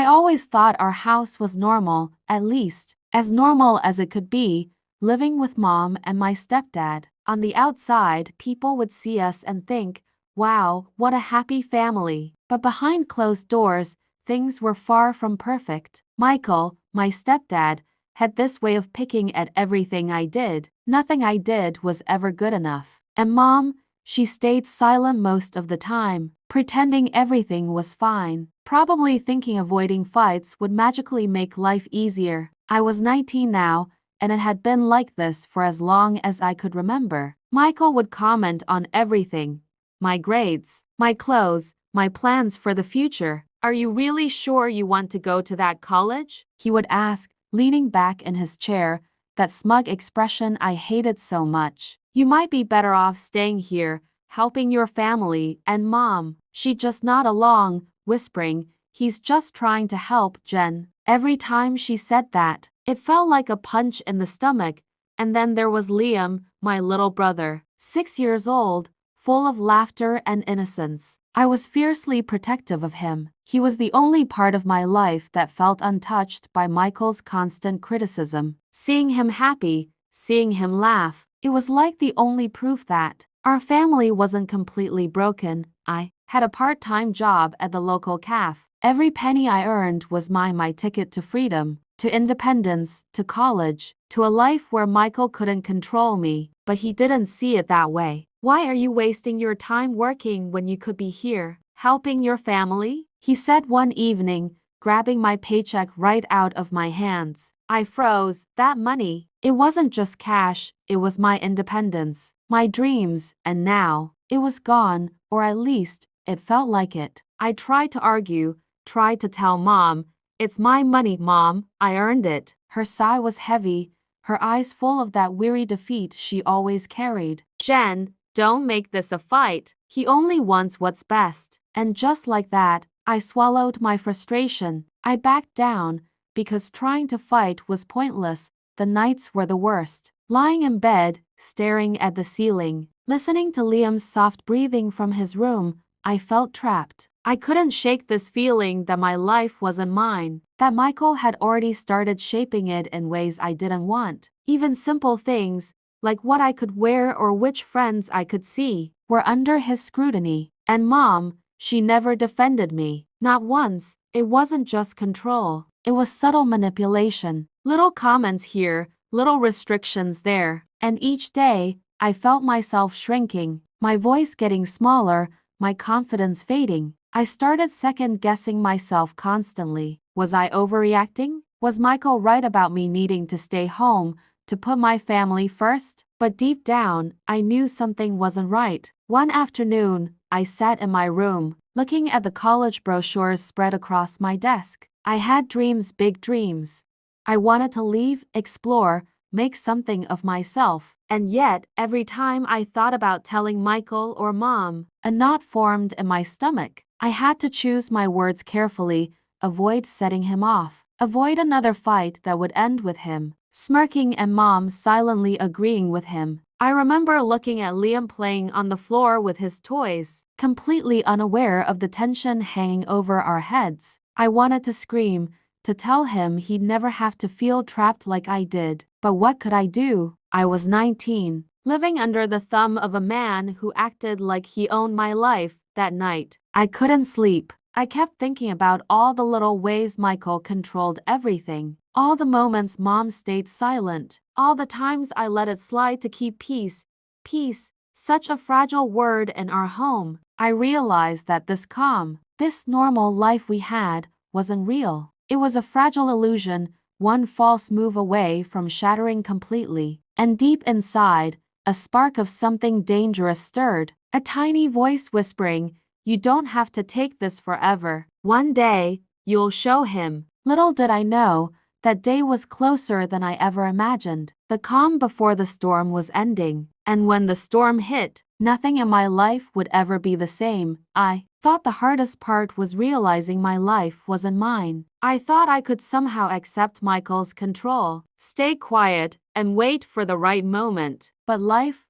I always thought our house was normal, at least, as normal as it could be, living with mom and my stepdad. On the outside, people would see us and think, wow, what a happy family. But behind closed doors, things were far from perfect. Michael, my stepdad, had this way of picking at everything I did. Nothing I did was ever good enough. And mom, she stayed silent most of the time, pretending everything was fine, probably thinking avoiding fights would magically make life easier. I was 19 now, and it had been like this for as long as I could remember. Michael would comment on everything: my grades, my clothes, my plans for the future. Are you really sure you want to go to that college? He would ask, leaning back in his chair, that smug expression I hated so much. You might be better off staying here, helping your family. And mom, she'd just nod along, whispering, he's just trying to help, Jen. Every time she said that, it felt like a punch in the stomach. And then there was Liam, my little brother, 6 years old, full of laughter and innocence. I was fiercely protective of him. He was the only part of my life that felt untouched by Michael's constant criticism. Seeing him happy, seeing him laugh, it was like the only proof that our family wasn't completely broken. I had a part-time job at the local cafe. Every penny I earned was my ticket to freedom, to independence, to college, to a life where Michael couldn't control me. But he didn't see it that way. Why are you wasting your time working when you could be here, helping your family? He said one evening, grabbing my paycheck right out of my hands. I froze. That money, it wasn't just cash, it was my independence, my dreams, and now, it was gone, or at least, it felt like it. I tried to argue, tried to tell mom, it's my money, mom, I earned it. Her sigh was heavy, her eyes full of that weary defeat she always carried. Jen, don't make this a fight. He only wants what's best. And just like that, I swallowed my frustration. I backed down, because trying to fight was pointless. The nights were the worst. Lying in bed, staring at the ceiling, listening to Liam's soft breathing from his room, I felt trapped. I couldn't shake this feeling that my life wasn't mine, that Michael had already started shaping it in ways I didn't want. Even simple things, like what I could wear or which friends I could see, were under his scrutiny. And mom, she never defended me. Not once. It wasn't just control. It was subtle manipulation. Little comments here, little restrictions there. And each day, I felt myself shrinking, my voice getting smaller, my confidence fading. I started second-guessing myself constantly. Was I overreacting? Was Michael right about me needing to stay home, to put my family first? But deep down, I knew something wasn't right. One afternoon, I sat in my room, looking at the college brochures spread across my desk. I had dreams, big dreams. I wanted to leave, explore, make something of myself. And yet, every time I thought about telling Michael or mom, a knot formed in my stomach. I had to choose my words carefully, avoid setting him off, avoid another fight that would end with him smirking and mom silently agreeing with him. I remember looking at Liam playing on the floor with his toys, completely unaware of the tension hanging over our heads. I wanted to scream, to tell him he'd never have to feel trapped like I did. But what could I do? I was 19, living under the thumb of a man who acted like he owned my life. That night, I couldn't sleep. I kept thinking about all the little ways Michael controlled everything, all the moments mom stayed silent, all the times I let it slide to keep peace. Peace, such a fragile word in our home. I realized that this calm, this normal life we had, wasn't real. It was a fragile illusion, one false move away from shattering completely. And deep inside, a spark of something dangerous stirred, a tiny voice whispering, you don't have to take this forever. One day, you'll show him. Little did I know, that day was closer than I ever imagined. The calm before the storm was ending. And when the storm hit, nothing in my life would ever be the same. I thought the hardest part was realizing my life wasn't mine. I thought I could somehow accept Michael's control, stay quiet, and wait for the right moment. But life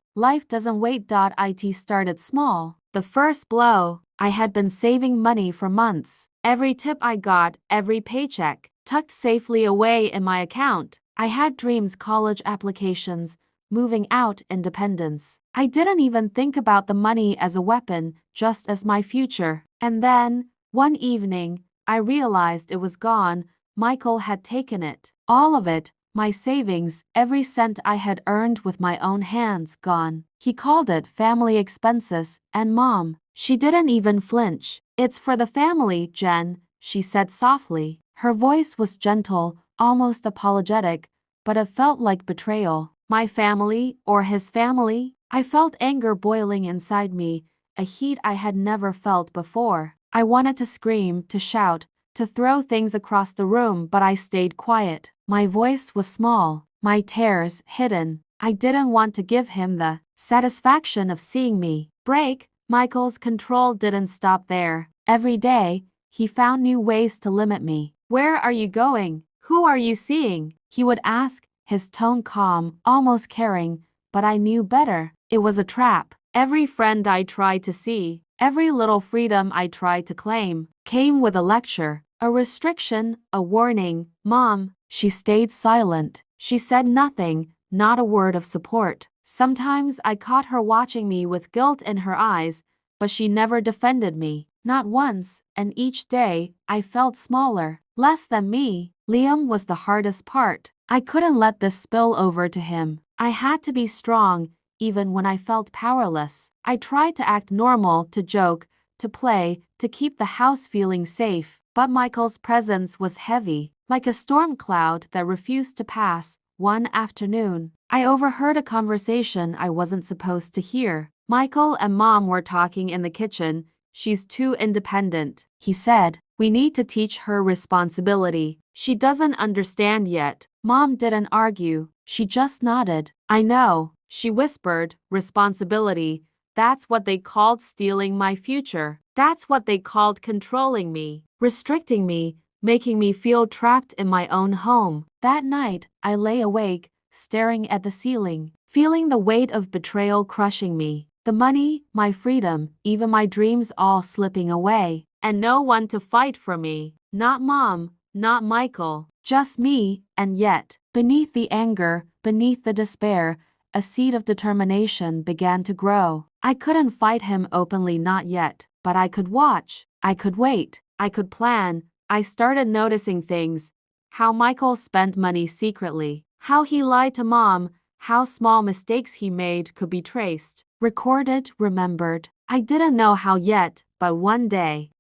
doesn't wait. It started small. The first blow, I had been saving money for months, Every tip I got, every paycheck, tucked safely away in my account. I had dreams, college applications, moving out, independence. I didn't even think about the money as a weapon, just as my future. And then, one evening, I realized it was gone. Michael had taken it. All of it, my savings, every cent I had earned with my own hands, gone. He called it family expenses, and Mom, she didn't even flinch. It's for the family, Jen, she said softly. Her voice was gentle, almost apologetic, but it felt like betrayal. My family, or his family? I felt anger boiling inside me, a heat I had never felt before. I wanted to scream, to shout, to throw things across the room, but I stayed quiet. My voice was small, my tears hidden. I didn't want to give him the satisfaction of seeing me break. Michael's control didn't stop there. Every day, he found new ways to limit me. Where are you going? Who are you seeing? He would ask, his tone calm, almost caring, but I knew better. It was a trap. Every friend I tried to see, every little freedom I tried to claim, came with a lecture, a restriction, a warning. Mom, she stayed silent. She said nothing, not a word of support. Sometimes I caught her watching me with guilt in her eyes, but she never defended me. Not once, and each day, I felt smaller, less than me. Liam was the hardest part. I couldn't let this spill over to him. I had to be strong, even when I felt powerless. I tried to act normal, to joke, to play, to keep the house feeling safe. But Michael's presence was heavy, like a storm cloud that refused to pass. One afternoon, I overheard a conversation I wasn't supposed to hear. Michael and Mom were talking in the kitchen. She's too independent, he said. We need to teach her responsibility. She doesn't understand yet. Mom didn't argue. She just nodded. I know, she whispered. Responsibility. That's what they called stealing my future. That's what they called controlling me, restricting me, making me feel trapped in my own home. That night, I lay awake, staring at the ceiling, feeling the weight of betrayal crushing me. The money, my freedom, even my dreams all slipping away. And no one to fight for me. Not Mom, not Michael, just me. And yet, beneath the anger, beneath the despair, a seed of determination began to grow. I couldn't fight him openly, not yet, but I could watch. I could wait. I could plan. I started noticing things. How Michael spent money secretly. How he lied to Mom. How small mistakes he made could be traced, recorded, remembered. I didn't know how yet, but one day,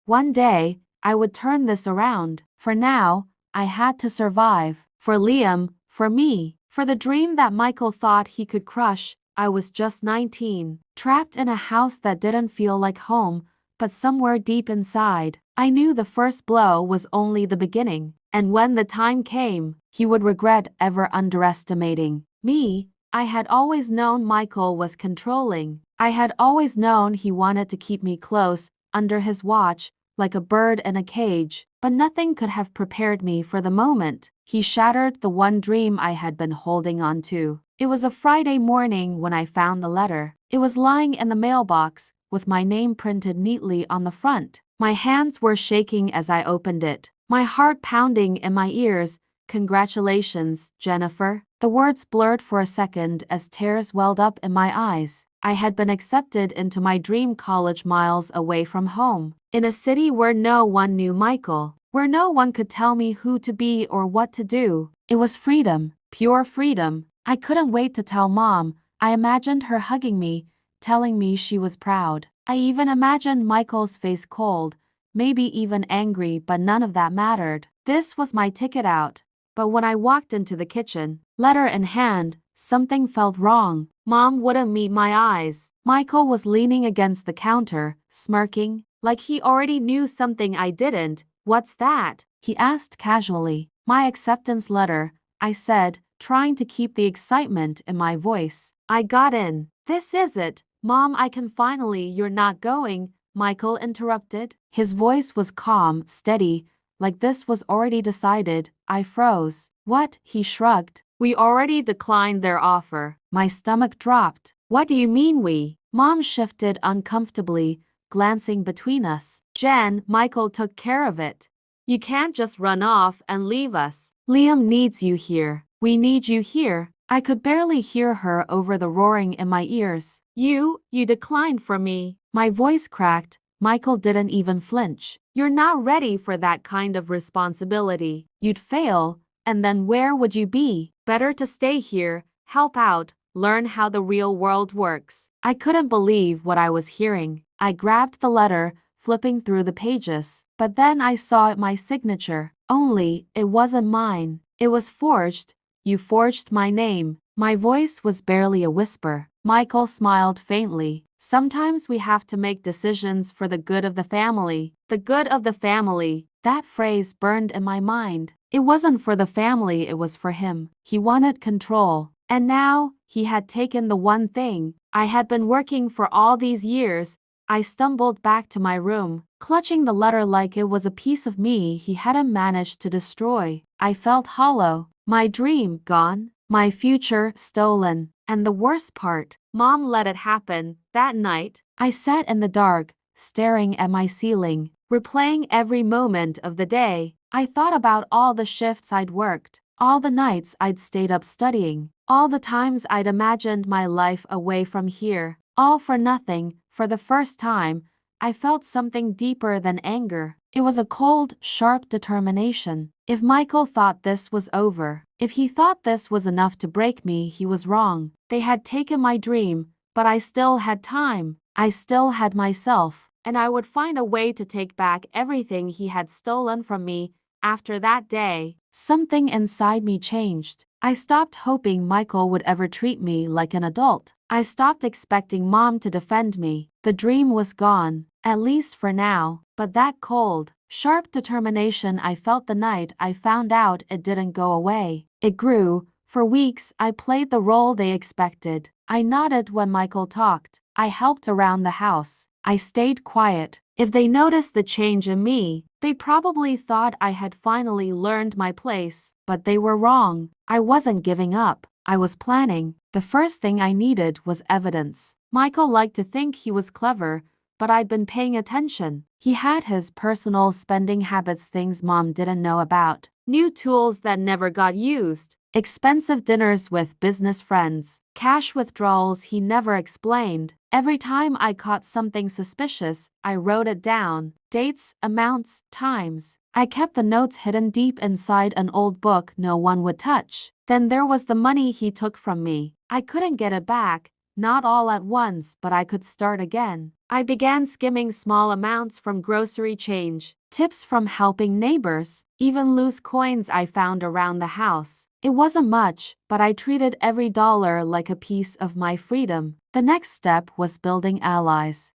I would turn this around. For now, I had to survive. For Liam, for me, for the dream that Michael thought he could crush. I was just 19, trapped in a house that didn't feel like home, but somewhere deep inside, I knew the first blow was only the beginning. And when the time came, he would regret ever underestimating me. I had always known Michael was controlling. I had always known he wanted to keep me close, under his watch, like a bird in a cage, but nothing could have prepared me for the moment he shattered the one dream I had been holding on to. It was a Friday morning when I found the letter. It was lying in the mailbox, with my name printed neatly on the front. My hands were shaking as I opened it, my heart pounding in my ears. Congratulations, Jennifer. The words blurred for a second as tears welled up in my eyes. I had been accepted into my dream college miles away from home, in a city where no one knew Michael, where no one could tell me who to be or what to do. It was freedom, pure freedom. I couldn't wait to tell Mom. I imagined her hugging me, telling me she was proud. I even imagined Michael's face cold, maybe even angry, but none of that mattered. This was my ticket out. But when I walked into the kitchen, letter in hand, something felt wrong. Mom wouldn't meet my eyes. Michael was leaning against the counter, smirking, like he already knew something I didn't. What's that? He asked casually. My acceptance letter, I said, trying to keep the excitement in my voice. I got in. This is it. Mom, I can finally. You're not going, Michael interrupted. His voice was calm, steady, like this was already decided. I froze. What? He shrugged. We already declined their offer. My stomach dropped. What do you mean we? Mom shifted uncomfortably, glancing between us. Jen, Michael took care of it. You can't just run off and leave us. Liam needs you here. We need you here. I could barely hear her over the roaring in my ears. You declined for me. My voice cracked. Michael didn't even flinch. You're not ready for that kind of responsibility. You'd fail, and then where would you be? Better to stay here, help out, learn how the real world works. I couldn't believe what I was hearing. I grabbed the letter, flipping through the pages, but then I saw my signature. Only, it wasn't mine. It was forged. You forged my name. My voice was barely a whisper. Michael smiled faintly. Sometimes we have to make decisions for the good of the family. The good of the family. That phrase burned in my mind. It wasn't for the family, it was for him. He wanted control. And now, he had taken the one thing I had been working for all these years. I stumbled back to my room, clutching the letter like it was a piece of me he hadn't managed to destroy. I felt hollow. My dream gone. My future stolen. And the worst part, Mom let it happen. That night, I sat in the dark, staring at my ceiling, replaying every moment of the day. I thought about all the shifts I'd worked, all the nights I'd stayed up studying, all the times I'd imagined my life away from here, all for nothing. For the first time, I felt something deeper than anger. It was a cold, sharp determination. If Michael thought this was over, if he thought this was enough to break me, he was wrong. They had taken my dream, but I still had time. I still had myself, and I would find a way to take back everything he had stolen from me. After that day, something inside me changed. I stopped hoping Michael would ever treat me like an adult. I stopped expecting Mom to defend me. The dream was gone, at least for now, but that cold, sharp determination I felt the night I found out it didn't go away. It grew. For weeks, I played the role they expected. I nodded when Michael talked. I helped around the house. I stayed quiet. If they noticed the change in me, they probably thought I had finally learned my place, but they were wrong. I wasn't giving up. I was planning. The first thing I needed was evidence. Michael liked to think he was clever, but I'd been paying attention. He had his personal spending habits, things Mom didn't know about, new tools that never got used, expensive dinners with business friends, cash withdrawals he never explained. Every time I caught something suspicious, I wrote it down. Dates, amounts, times. I kept the notes hidden deep inside an old book no one would touch. Then there was the money he took from me. I couldn't get it back, not all at once, but I could start again. I began skimming small amounts from grocery change, tips from helping neighbors, even loose coins I found around the house. It wasn't much, but I treated every dollar like a piece of my freedom. The next step was building allies.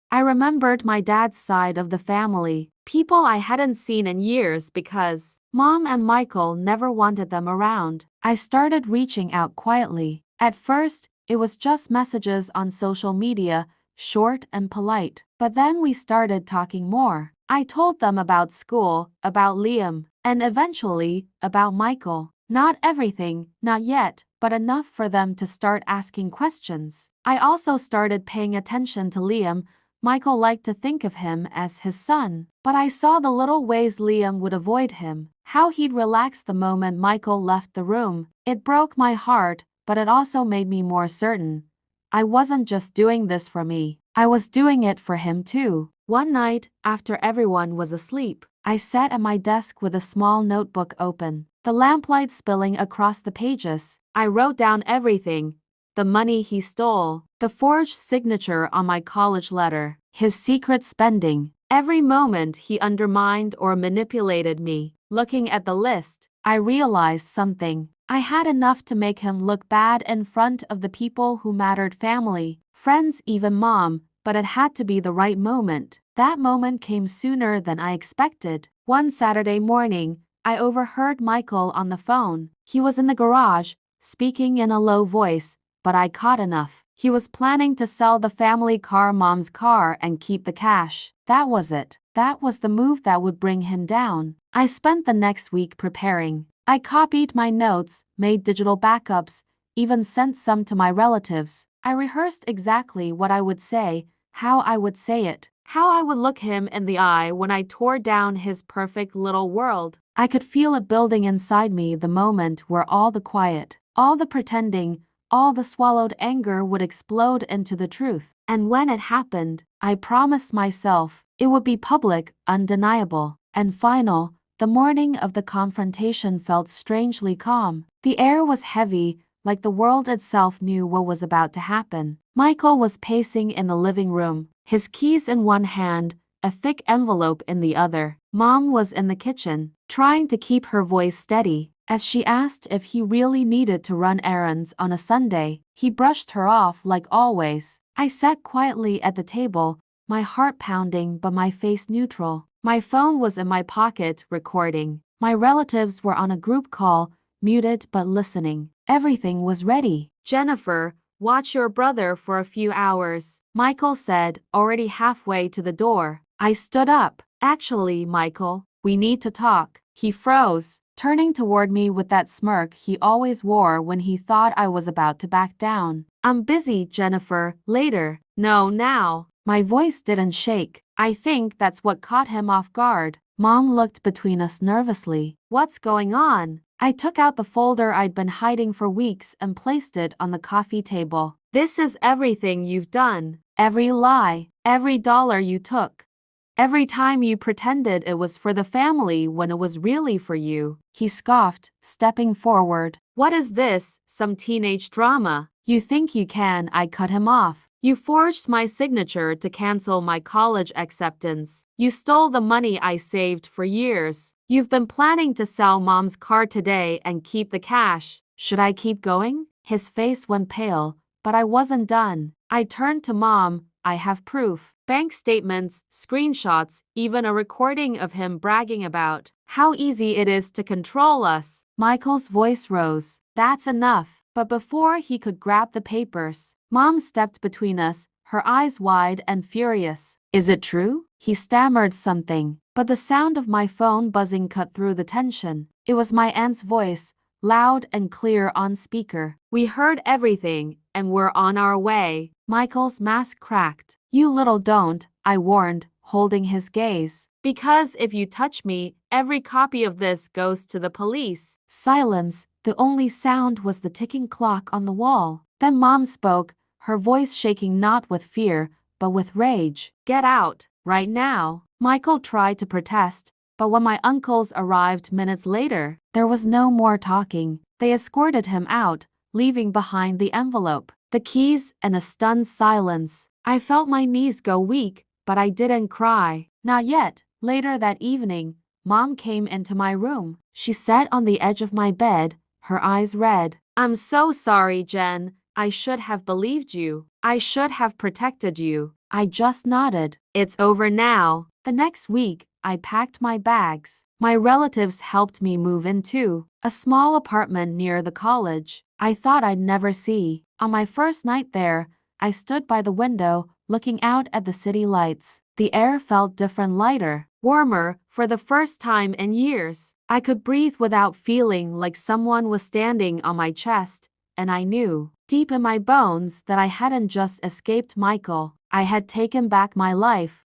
I remembered my dad's side of the family, people I hadn't seen in years because Mom and Michael never wanted them around. I started reaching out quietly. At first, it was just messages on social media, short and polite. But then we started talking more. I told them about school, about Liam, and eventually, about Michael. Not everything, not yet, but enough for them to start asking questions. I also started paying attention to Liam. Michael liked to think of him as his son, but I saw the little ways Liam would avoid him, how he'd relax the moment Michael left the room. It broke my heart, but it also made me more certain. I wasn't just doing this for me, I was doing it for him too. One night, after everyone was asleep, I sat at my desk with a small notebook open, the lamplight spilling across the pages. I wrote down everything: the money he stole, the forged signature on my college letter, his secret spending, every moment he undermined or manipulated me. Looking at the list, I realized something. I had enough to make him look bad in front of the people who mattered: family, friends, even Mom, but it had to be the right moment. That moment came sooner than I expected. One Saturday morning, I overheard Michael on the phone. He was in the garage, speaking in a low voice, but I caught enough. He was planning to sell the family car, Mom's car, and keep the cash. That was it. That was the move that would bring him down. I spent the next week preparing. I copied my notes, made digital backups, even sent some to my relatives. I rehearsed exactly what I would say, how I would say it, how I would look him in the eye when I tore down his perfect little world. I could feel it building inside me, the moment where all the quiet, all the pretending, all the swallowed anger would explode into the truth. And when it happened, I promised myself it would be public, undeniable, and final. The morning of the confrontation felt strangely calm. The air was heavy, like the world itself knew what was about to happen. Michael was pacing in the living room, his keys in one hand, a thick envelope in the other. Mom was in the kitchen, trying to keep her voice steady. As she asked if he really needed to run errands on a Sunday, he brushed her off like always. I sat quietly at the table, my heart pounding but my face neutral. My phone was in my pocket, recording. My relatives were on a group call, muted but listening. Everything was ready. "Jennifer, watch your brother for a few hours," Michael said, already halfway to the door. I stood up. "Actually, Michael, we need to talk." He froze, turning toward me with that smirk he always wore when he thought I was about to back down. "I'm busy, Jennifer. Later." "No, now." My voice didn't shake. I think that's what caught him off guard. Mom looked between us nervously. "What's going on?" I took out the folder I'd been hiding for weeks and placed it on the coffee table. "This is everything you've done. Every lie, every dollar you took. Every time you pretended it was for the family when it was really for you." He scoffed, stepping forward. "What is this, some teenage drama? You think you can?" I cut him off. "You forged my signature to cancel my college acceptance. You stole the money I saved for years. You've been planning to sell Mom's car today and keep the cash." Should I keep going? His face went pale, but I wasn't done. I turned to Mom. "I have proof. Bank statements, screenshots, even a recording of him bragging about how easy it is to control us." Michael's voice rose. "That's enough." But before he could grab the papers, Mom stepped between us, her eyes wide and furious. "Is it true?" He stammered something, but the sound of my phone buzzing cut through the tension. It was my aunt's voice, loud and clear on speaker. "We heard everything, and we're on our way." Michael's mask cracked. "You little don't," I warned, holding his gaze. "Because if you touch me, every copy of this goes to the police." Silence. The only sound was the ticking clock on the wall. Then Mom spoke, her voice shaking not with fear, but with rage. "Get out, right now." Michael tried to protest, but when my uncles arrived minutes later, there was no more talking. They escorted him out, leaving behind the envelope, the keys, and a stunned silence. I felt my knees go weak, but I didn't cry. Not yet. Later that evening, Mom came into my room. She sat on the edge of my bed, her eyes red. "I'm so sorry, Jen. I should have believed you. I should have protected you. I just nodded. It's over now. The next week, I packed my bags. My relatives helped me move into a small apartment near the college I thought I'd never see. On my first night there, I stood by the window, looking out at the city lights. The air felt different, lighter, warmer, for the first time in years. I could breathe without feeling like someone was standing on my chest, and I knew, deep in my bones, that I hadn't just escaped Michael. I had taken back my life.